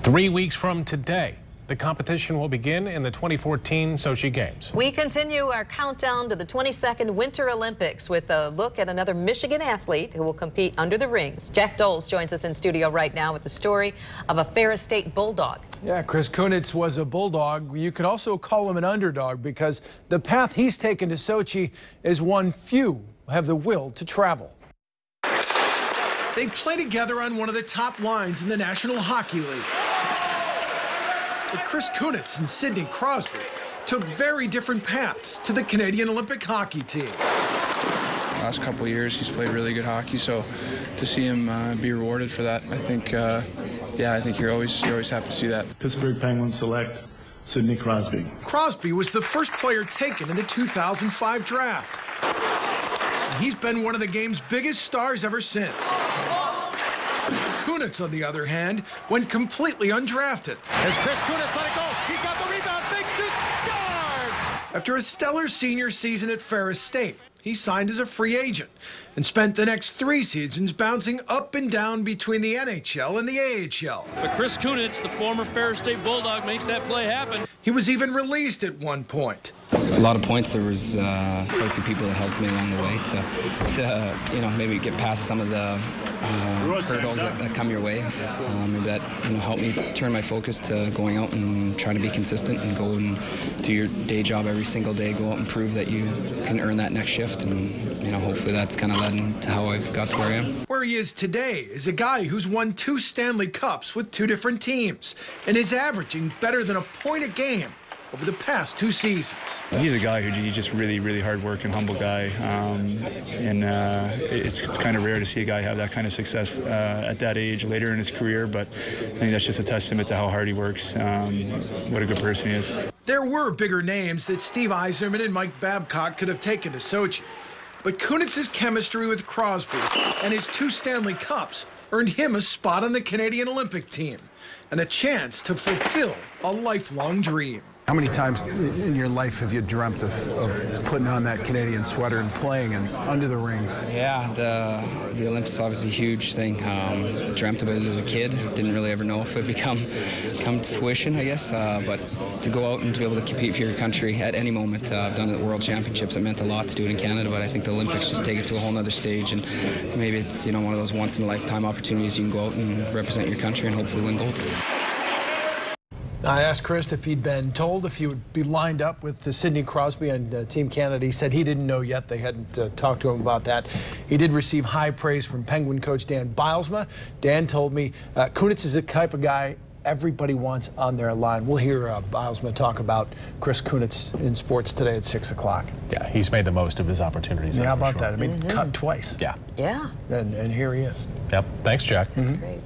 3 weeks from today, the competition will begin in the 2014 Sochi Games. We continue our countdown to the 22nd Winter Olympics with a look at another Michigan athlete who will compete under the rings. Jack Doles joins us in studio right now with the story of a Ferris State Bulldog. Yeah, Chris Kunitz was a Bulldog. You could also call him an underdog because the path he's taken to Sochi is one few have the will to travel. They play together on one of the top lines in the National Hockey League. But Chris Kunitz and Sidney Crosby took very different paths to the Canadian Olympic hockey team. Last couple of years, he's played really good hockey, so to see him be rewarded for that, I think, I think you're always happy to see that. Pittsburgh Penguins select Sidney Crosby. Crosby was the first player taken in the 2005 draft. And he's been one of the game's biggest stars ever since. Kunitz, on the other hand, went completely undrafted. As Chris Kunitz let it go, he's got the rebound, big shoot, scores! After a stellar senior season at Ferris State, he signed as a free agent and spent the next 3 seasons bouncing up and down between the NHL and the AHL. But Chris Kunitz, the former Ferris State Bulldog, makes that play happen. He was even released at one point. A lot of points. There was quite a few people that helped me along the way to maybe get past some of the hurdles that come your way. Maybe that helped me turn my focus to going out and trying to be consistent and go and do your day job every single day. Go out and prove that you can earn that next shift, and hopefully that's kind of led to how I've got to where I am. Where he is today is a guy who's won 2 Stanley Cups with 2 different teams and is averaging better than a point a game over the past 2 seasons. He's a guy he's just really hard working, humble guy, it's kind of rare to see a guy have that kind of success at that age later in his career, but I think that's just a testament to how hard he works, what a good person he is. There were bigger names that Steve Yzerman and Mike Babcock could have taken to Sochi, but Kunitz's chemistry with Crosby and his 2 Stanley Cups earned him a spot on the Canadian Olympic team and a chance to fulfill a lifelong dream. How many times in your life have you dreamt of putting on that Canadian sweater and playing and under the rings? Yeah, the Olympics is obviously a huge thing. Dreamt about it as a kid. Didn't really ever know if it would come to fruition, I guess. But to go out and to be able to compete for your country at any moment. I've done it at World Championships. It meant a lot to do it in Canada, but I think the Olympics just take it to a whole other stage. And maybe it's one of those once-in-a-lifetime opportunities you can go out and represent your country and hopefully win gold. I asked Chris if he'd been told if he would be lined up with Sidney Crosby and Team Canada. He said he didn't know yet. They hadn't talked to him about that. He did receive high praise from Penguin coach Dan Bilesma. Dan told me Kunitz is the type of guy everybody wants on their line. We'll hear Bilesma talk about Chris Kunitz in sports today at 6 o'clock. Yeah, he's made the most of his opportunities. Yeah, how about that? I mean, cut twice. Yeah. Yeah. And here he is. Yep. Thanks, Jack. That's great.